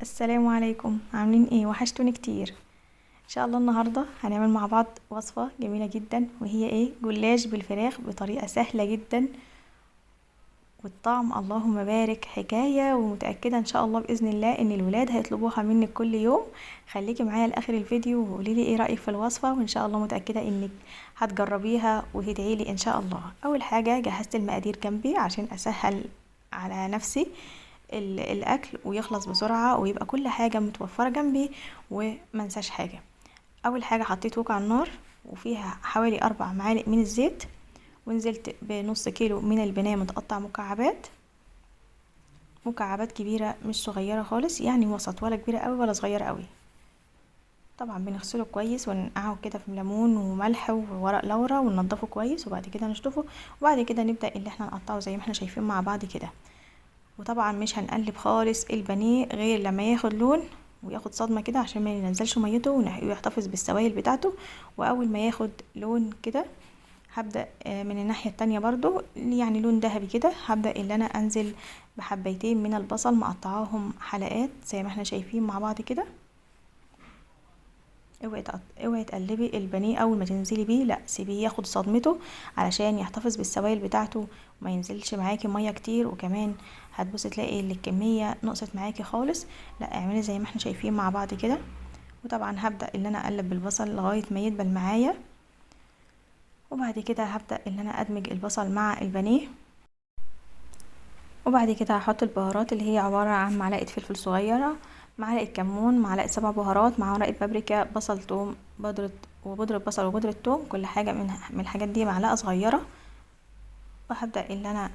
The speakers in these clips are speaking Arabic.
السلام عليكم، عاملين ايه؟ وحشتوني كتير. ان شاء الله النهارده هنعمل مع بعض وصفه جميله جدا، وهي ايه؟ جلاش بالفراخ بطريقه سهله جدا، والطعم اللهم بارك حكايه. ومتاكده ان شاء الله باذن الله ان الولاد هيطلبوها منك كل يوم. خليكي معايا لاخر الفيديو وقولي لي ايه رايك في الوصفه، وان شاء الله متاكده انك هتجربيها وتدعي لي ان شاء الله. اول حاجه جهزت المقادير جنبي عشان اسهل على نفسي الاكل ويخلص بسرعه، ويبقى كل حاجه متوفره جنبي ومنساش حاجه. اول حاجه حطيت وك على النار وفيها حوالي 4 معالق من الزيت، ونزلت بنص كيلو من البناء متقطع مكعبات، مكعبات كبيره مش صغيره خالص، يعني وسط، ولا كبيره قوي ولا صغيره قوي. طبعا بنغسله كويس وننقعه كده في ليمون وملح وورق لورا وننضفه كويس، وبعد كده نشطفه، وبعد كده نبدا اللي احنا نقطعه زي ما احنا شايفين مع بعض كده. وطبعا مش هنقلب خالص البانيه غير لما ياخد لون وياخد صدمه كده، عشان ما ينزلش ميته ويحتفظ بالسوائل بتاعته. واول ما ياخد لون كده هبدا من الناحيه التانية برضو، يعني لون ذهبي كده، هبدا اللي انا انزل بحبيتين من البصل مقطعاهم حلقات زي ما احنا شايفين مع بعض كده. اوعي تقلبي البانيه اول ما تنزلي بيه، لا، سيبيه ياخد صدمته علشان يحتفظ بالسوائل بتاعته وما ينزلش معاكي ميه كتير، وكمان هتبصي تلاقي ان الكميه نقصت معاكي خالص. لا، اعملي زي ما احنا شايفين مع بعض كده. وطبعا هبدا ان انا اقلب بالبصل لغايه ما يدبل معايا، وبعد كده هبدا ان انا ادمج البصل مع البانيه. وبعد كده هحط البهارات اللي هي عبارة عن معلقة فلفل صغيرة، معلقة كمون، معلقة 7 بهارات، مع ورقة بابريكا، بصل، توم، بودرة بصل وبودرة توم، كل حاجة من الحاجات دي معلقة صغيرة. وهبدأ ان انا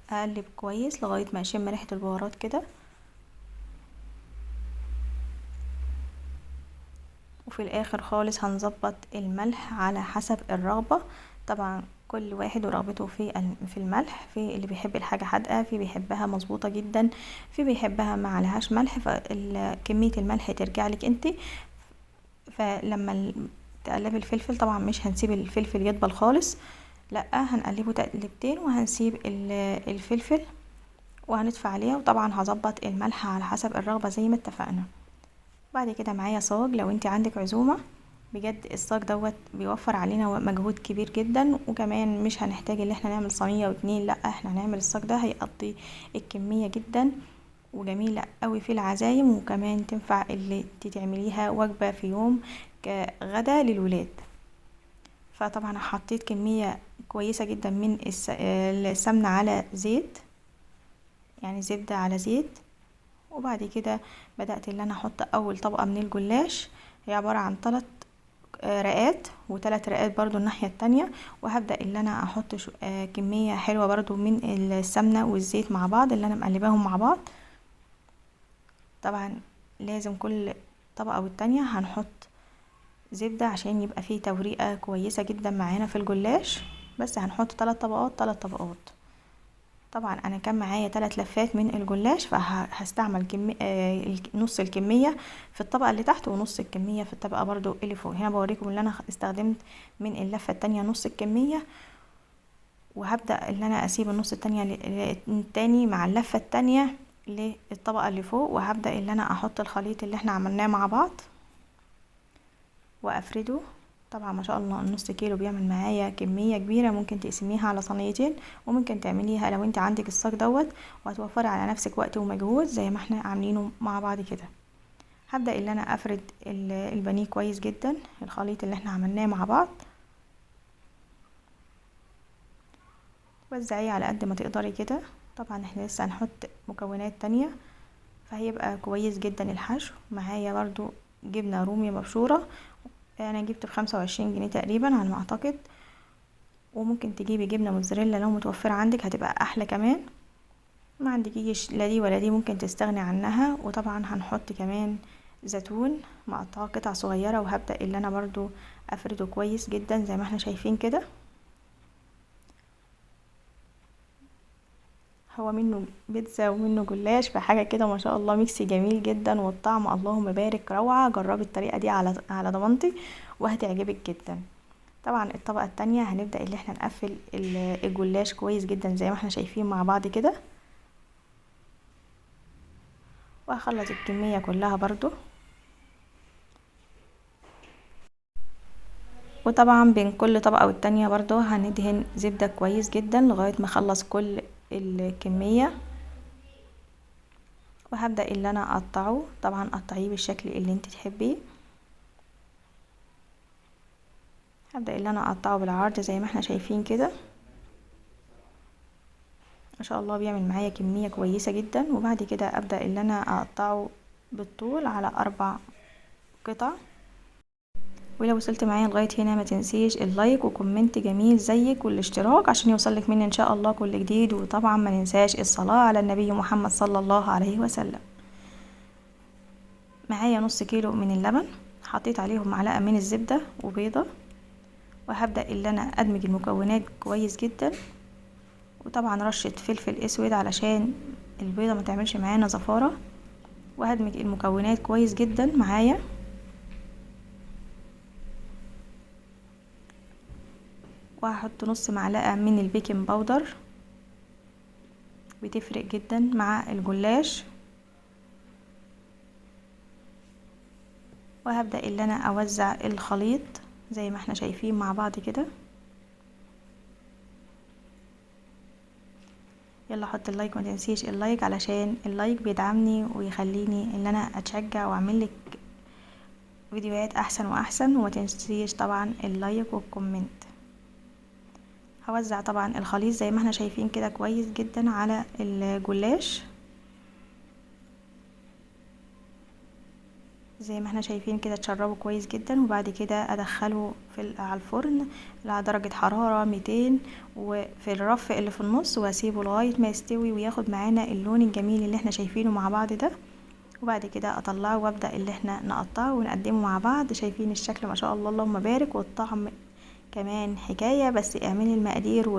اقلب كويس لغاية ما اشم ريحة البهارات كده. وفي الاخر خالص هنظبط الملح على حسب الرغبة. طبعا كل واحد ورغبته في الملح، في اللي بيحب الحاجة حادقة، في بيحبها مظبوطة جدا، في بيحبها ما عليهاش ملح، فكمية الملح ترجع لك انت. فلما تقلبي الفلفل، طبعا مش هنسيب الفلفل يدبل خالص، لا، هنقلبه تقلبتين وهنسيب الفلفل وهنطفي عليه. وطبعا هظبط الملح على حسب الرغبة زي ما اتفقنا. بعد كده معايا صاج، لو انت عندك عزومة، بجد الصاج دوت بيوفر علينا مجهود كبير جدا، وكمان مش هنحتاج ان احنا نعمل صينية واتنين، لا، احنا هنعمل الصاج ده هيقضي الكمية جدا، وجميلة قوي في العزايم، وكمان تنفع اللي تعمليها وجبة في يوم كغدا للولاد. فطبعا حطيت كمية كويسة جدا من السمنة على زيت، يعني زبدة على زيت. وبعد كده بدأت ان انا احط اول طبقة من الجلاش، هي عبارة عن 3 رقات و3 رقات برضو الناحية التانية. وهبدأ ان انا احط كمية حلوة برضو من السمنة والزيت مع بعض اللي انا مقلباهم مع بعض. طبعا لازم كل طبقة والتانية هنحط زبدة عشان يبقى فيه توريقة كويسة جدا معانا في الجلاش. بس هنحط 3 طبقات 3 طبقات. طبعا انا كان معايا 3 لفات من الجلاش، فهستعمل نص الكمية في الطبقة اللي تحت ونص الكمية في الطبقة برضو اللي فوق. هنا بوريكم اللي انا استخدمت من اللفة التانية نص الكمية، وهبدأ ان انا اسيب النص التاني مع اللفة التانية للطبقة اللي فوق، وهبدأ ان انا احط الخليط اللي احنا عملناه مع بعض وافرده. طبعا ما شاء الله النص كيلو بيعمل معايا كمية كبيرة، ممكن تقسميها على صينيتين، وممكن تعمليها لو انت عندك الصاج دوت، وهتوفري على نفسك وقت ومجهود زي ما احنا عاملينه مع بعض كده. هبدأ ان انا افرد البانيه كويس جدا، الخليط اللي احنا عملناه مع بعض. وزعيه على قد ما تقدري كده. طبعا احنا لسه هنحط مكونات تانية، فهيبقى كويس جدا الحشو. معايا برضو جبنة رومي مبشورة، انا جبت ب25 جنيه تقريبا على ما اعتقد، وممكن تجيبي جبنة موتزاريلا لو متوفرة عندك هتبقى احلى كمان. ما عندكيش لا دي ولا دي ممكن تستغني عنها. وطبعا هنحط كمان زيتون مقطعه قطع صغيرة، وهبدأ اللي انا برضو افرده كويس جدا زي ما احنا شايفين كده. هو منه بيتزا ومنه جلاش، فحاجة كده ما شاء الله ميكس جميل جدا، والطعم اللهم بارك روعة. جربي الطريقة دي على ضمانتي وهتعجبك جدا. طبعا الطبقة التانية هنبدأ اللي احنا نقفل الجلاش كويس جدا زي ما احنا شايفين مع بعض كده. وهخلط الكمية كلها برضو. وطبعا بين كل طبقة والتانية برضو هندهن زبدة كويس جدا لغاية ما اخلص كل الكمية. وهبدأ اللي انا اقطعه، طبعا قطعيه بالشكل اللي انت تحبيه. هبدأ اللي انا اقطعه بالعرض زي ما احنا شايفين كده. ما شاء الله بيعمل معايا كمية كويسة جدا. وبعد كده ابدأ اللي انا اقطعه بالطول على 4 قطع. ولو وصلت معايا لغايه هنا ما تنسيش اللايك وكومنت جميل زيك والاشتراك عشان يوصلك مني ان شاء الله كل جديد. وطبعا ما ننساش الصلاه على النبي محمد صلى الله عليه وسلم. معايا نص كيلو من اللبن، حطيت عليهم معلقه من الزبده وبيضه. وهبدا اللي انا ادمج المكونات كويس جدا. وطبعا رشه فلفل اسود علشان البيضه ما تعملش معانا زفاره. وهدمج المكونات كويس جدا معايا. وهحط نص معلقة من البيكنج باودر، بتفرق جدا مع الجلاش. وهبدأ اللي انا اوزع الخليط زي ما احنا شايفين مع بعض كده. يلا حط اللايك وما تنسيش اللايك علشان اللايك بيدعمني ويخليني ان انا اتشجع واعمل لك فيديوهات احسن واحسن. وما تنسيش طبعا اللايك والكومنت. هوزع طبعا الخليط زي ما احنا شايفين كده كويس جدا على الجلاش زي ما احنا شايفين كده. تشربه كويس جدا. وبعد كده ادخله على الفرن على درجة حرارة 200 وفي الرف اللي في النص، واسيبه لغاية ما يستوي وياخد معانا اللون الجميل اللي احنا شايفينه مع بعض ده. وبعد كده اطلعه وابدأ اللي احنا نقطعه ونقدمه مع بعض. شايفين الشكل ما شاء الله اللهم بارك. والطعم كمان حكاية. بس اعملي المقادير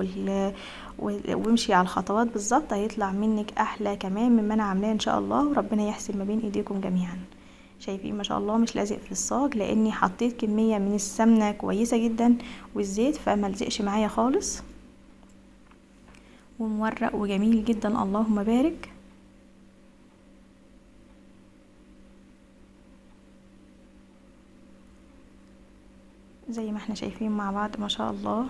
وامشي على الخطوات بالظبط، هيطلع منك احلى كمان مما انا عاملاه ان شاء الله. وربنا يحسن ما بين ايديكم جميعا. شايفين ما شاء الله مش لازق في الصاج لاني حطيت كمية من السمنة كويسة جدا والزيت، فما لزقش معايا خالص. ومورق وجميل جدا اللهم بارك. زي ما احنا شايفين مع بعض ما شاء الله.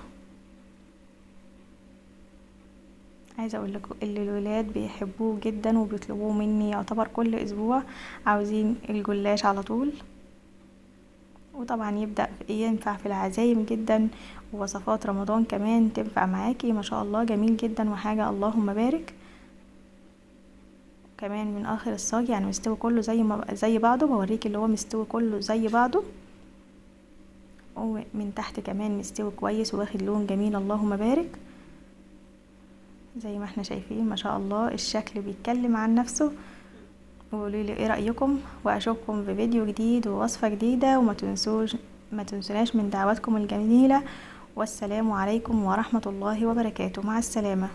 عايزه اقول لكم اللي الولاد بيحبوه جدا وبيطلبوه مني يعتبر كل اسبوع، عاوزين الجلاش على طول. وطبعا ينفع في العزايم جدا، ووصفات رمضان كمان تنفع معاكي ما شاء الله. جميل جدا وحاجه اللهم بارك. كمان من اخر الصاج يعني مستوي كله زي بعضه. بوريك اللي هو مستوي كله زي بعضه، ومن تحت كمان مستوي كويس واخد لون جميل اللهم بارك. زي ما احنا شايفين ما شاء الله الشكل بيتكلم عن نفسه. وقولوا لي ايه رأيكم، واشوفكم في فيديو جديد ووصفة جديدة. ما تنسوناش من دعواتكم الجميلة. والسلام عليكم ورحمة الله وبركاته. مع السلامة.